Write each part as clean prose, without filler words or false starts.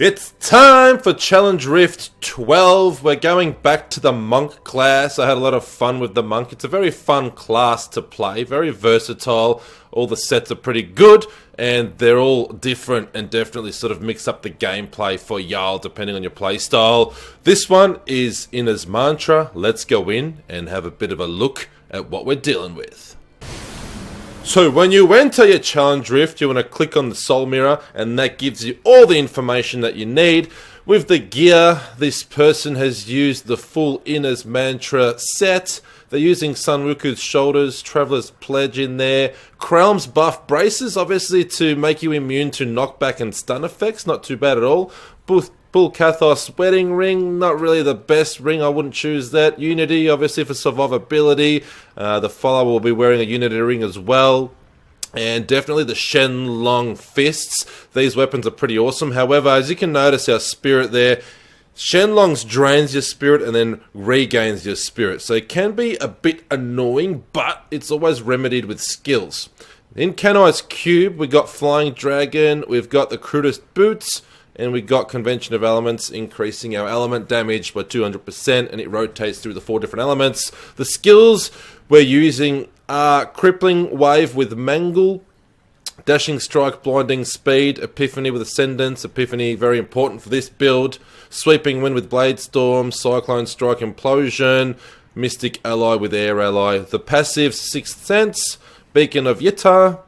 It's time for Challenge Rift 12. We're going back to the Monk class. I had a lot of fun with the Monk. It's a very fun class to play, very versatile. All the sets are pretty good, and they're all different and definitely sort of mix up the gameplay for y'all depending on your play style. This one is Inna's Mantra. Let's go in and have a bit of a look at what we're dealing with. So when you enter your Challenge Rift, you want to click on the Soul Mirror, and that gives you all the information that you need. With the gear, this person has used the full Inna's Mantra set. They're using Sun Wuku's Shoulders, Traveler's Pledge in there. Krelm's Buff Braces, obviously to make you immune to knockback and stun effects. Not too bad at all. Bull Kathos Wedding Ring, not really the best ring, I wouldn't choose that. Unity, obviously for survivability. The follower will be wearing a Unity ring as well. And definitely the Shenlong Fists. These weapons are pretty awesome. However, as you can notice, our spirit there, Shenlong's drains your spirit and then regains your spirit. So it can be a bit annoying, but it's always remedied with skills. In Kanai's Cube, we got Flying Dragon, we've got the Crudest Boots, and we got Convention of Elements, increasing our element damage by 200%, and it rotates through the 4 different elements. The skills we're using are Crippling Wave with Mangle, Dashing Strike, Blinding Speed, Epiphany with Ascendance, Epiphany very important for this build, Sweeping Wind with Blade Storm, Cyclone Strike, Implosion, Mystic Ally with Air Ally. The passives, Sixth Sense, Beacon of Yitar,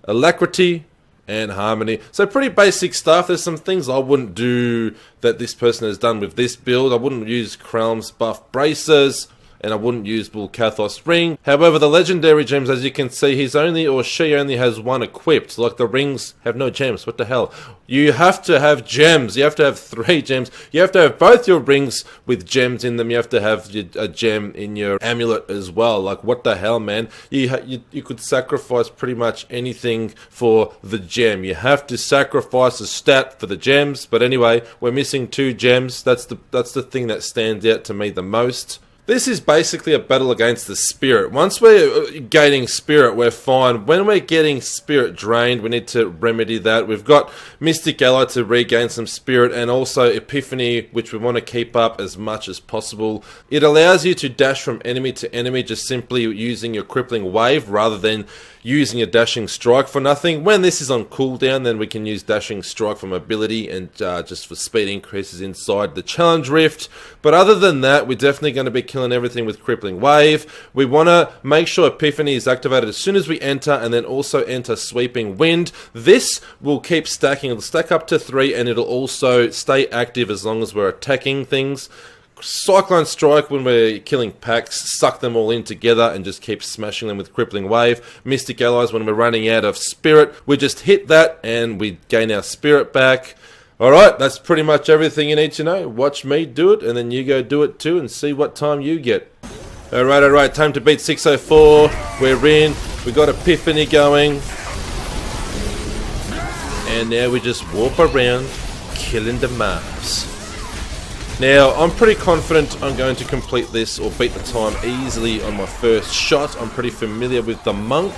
Alacrity, and Harmony. So pretty basic stuff. There's some things I wouldn't do that this person has done with this build. I wouldn't use Krelm's Buff Braces, and I wouldn't use Bull Kathos Ring. However, the legendary gems, as you can see, she only has one equipped. Like, the rings have no gems. What the hell? You have to have gems. You have to have 3 gems. You have to have both your rings with gems in them. You have to have a gem in your amulet as well. Like, what the hell, man? You could sacrifice pretty much anything for the gem. You have to sacrifice a stat for the gems. But anyway, we're missing 2 gems. That's the thing that stands out to me the most. This is basically a battle against the spirit. Once we're gaining spirit, we're fine. When we're getting spirit drained, we need to remedy that. We've got Mystic Ally to regain some spirit, and also Epiphany, which we want to keep up as much as possible. It allows you to dash from enemy to enemy just simply using your Crippling Wave rather than using a Dashing Strike for nothing. When this is on cooldown, then we can use Dashing Strike for mobility and just for speed increases inside the Challenge Rift. But other than that, we're definitely going to be killing everything with Crippling Wave. We want to make sure Epiphany is activated as soon as we enter, and then also enter Sweeping Wind. This will keep stacking. It'll stack up to 3, and it'll also stay active as long as we're attacking things. Cyclone Strike, when we're killing packs, suck them all in together and just keep smashing them with Crippling Wave. Mystic Allies, when we're running out of spirit, we just hit that and we gain our spirit back. Alright, that's pretty much everything you need to know. Watch me do it, and then you go do it too and see what time you get. Alright, time to beat 604. We're in. We got Epiphany going. And now we just warp around, killing the mobs. Now, I'm pretty confident I'm going to complete this or beat the time easily on my first shot. I'm pretty familiar with the Monk.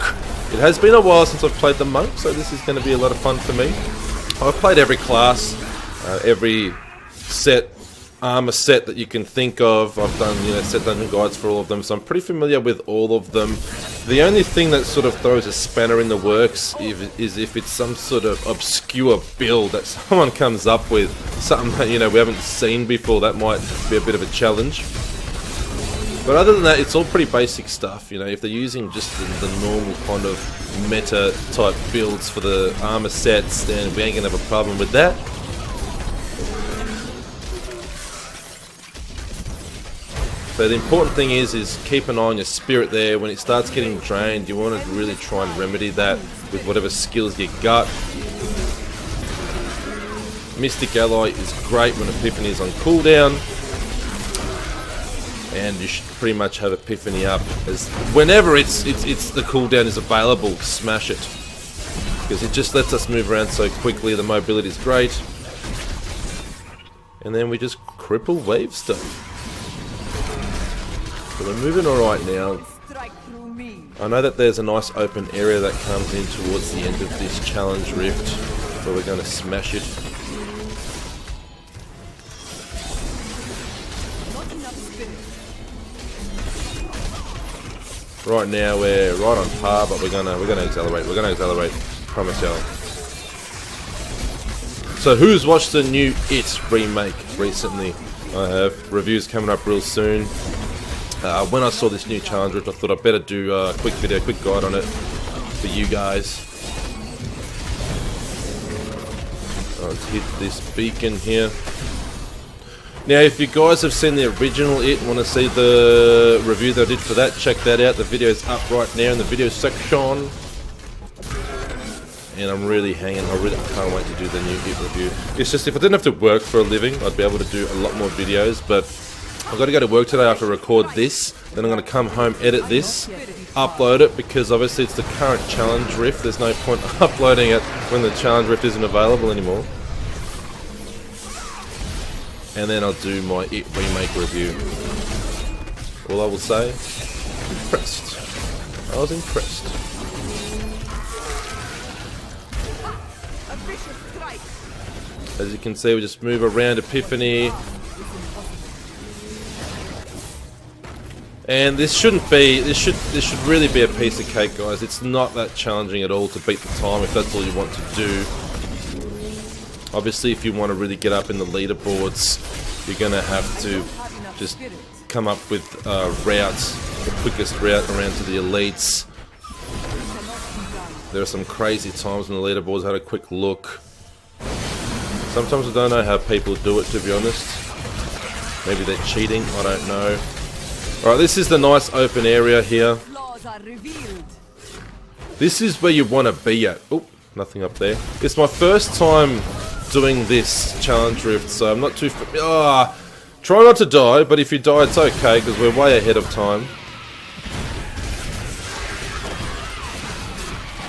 It has been a while since I've played the Monk, so this is going to be a lot of fun for me. I've played every class, every armor set that you can think of. I've done, set dungeon guides for all of them, so I'm pretty familiar with all of them. The only thing that sort of throws a spanner in the works is if it's some sort of obscure build that someone comes up with, something that, we haven't seen before. That might be a bit of a challenge. But other than that, it's all pretty basic stuff. If they're using just the normal kind of meta type builds for the armor sets, then we ain't gonna have a problem with that. So the important thing is keep an eye on your spirit there. When it starts getting drained, you want to really try and remedy that with whatever skills you got. Mystic Ally is great when Epiphany is on cooldown. And you should pretty much have Epiphany up as whenever it's the cooldown is available, smash it. Because it just lets us move around so quickly, the mobility is great. And then we just cripple wave stuff. So we're moving alright now. I know that there's a nice open area that comes in towards the end of this Challenge Rift, so we're going to smash it. Right now we're right on par, but we're gonna accelerate. We're gonna accelerate. Promise y'all. So who's watched the new It remake recently? I have. Reviews coming up real soon. When I saw this new challenge rift, I thought I'd better do a quick video, quick guide on it for you guys. Let's hit this beacon here. Now, if you guys have seen the original It and want to see the review that I did for that, check that out. The video's up right now in the video section. And I'm really hanging. I can't wait to do the new It review. It's just, if I didn't have to work for a living, I'd be able to do a lot more videos. But I've got to go to work today. I have to record this. Then I'm going to come home, edit this, upload it, because obviously it's the current challenge rift. There's no point uploading it when the challenge rift isn't available anymore. And then I'll do my It remake review. All I will say, impressed. I was impressed. As you can see, we just move around Epiphany. And this shouldn't be, this should really be a piece of cake, guys. It's not that challenging at all to beat the time if that's all you want to do. Obviously, if you want to really get up in the leaderboards, you're going to have to just come up with routes, the quickest route around to the elites. There are some crazy times in the leaderboards. I had a quick look. Sometimes I don't know how people do it, to be honest. Maybe they're cheating, I don't know. Alright, this is the nice open area here. This is where you want to be at. Oh, nothing up there. It's my first time doing this challenge rift, so I'm not too try not to die, but if you die it's okay because we're way ahead of time.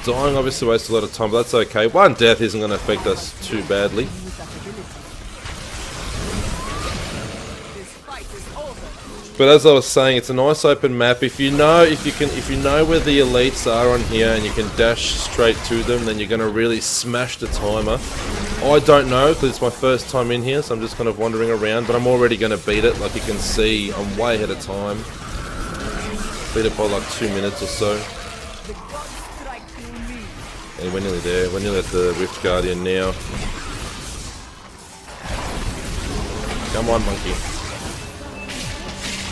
Dying obviously wastes a lot of time, but that's okay. One death isn't going to affect us too badly. But as I was saying, it's a nice open map. If you know where the elites are on here and you can dash straight to them, then you're going to really smash the timer. I don't know because it's my first time in here, so I'm just kind of wandering around. But I'm already going to beat it. Like you can see, I'm way ahead of time. Beat it by like 2 minutes or so. And we're nearly there. We're nearly at the Rift Guardian now. Come on, monkey.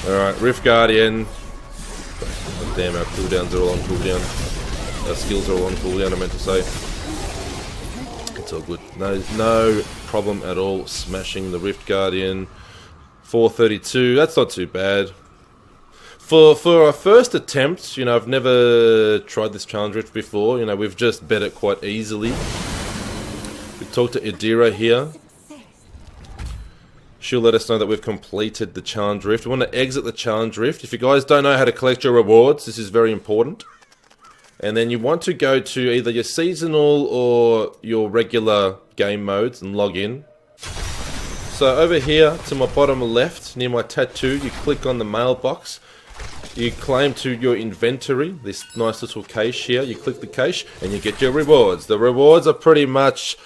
Alright, Rift Guardian. Oh, damn, our cooldowns are all on cooldown. Our skills are all on cooldown, I meant to say. It's all good. No problem at all smashing the Rift Guardian. 432, that's not too bad. For our first attempt, you know, I've never tried this challenge rift before. You know, we've just bet it quite easily. We talked to Idira here. She'll let us know that we've completed the challenge rift. We want to exit the challenge rift. If you guys don't know how to collect your rewards, this is very important. And then you want to go to either your seasonal or your regular game modes and log in. So over here to my bottom left, near my tattoo, you click on the mailbox. You claim to your inventory, this nice little cache here. You click the cache and you get your rewards. The rewards are pretty much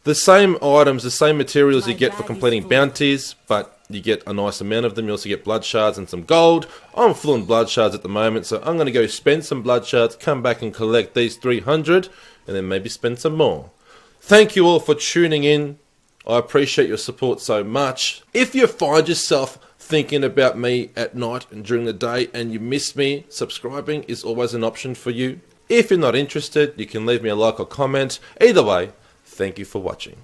the same items, the same materials you get for completing bounties, but you get a nice amount of them. You also get blood shards and some gold. I'm full on blood shards at the moment, so I'm going to go spend some blood shards, come back and collect these 300, and then maybe spend some more. Thank you all for tuning in. I appreciate your support so much. If you find yourself thinking about me at night and during the day and you miss me, subscribing is always an option for you. If you're not interested, you can leave me a like or comment. Either way, thank you for watching.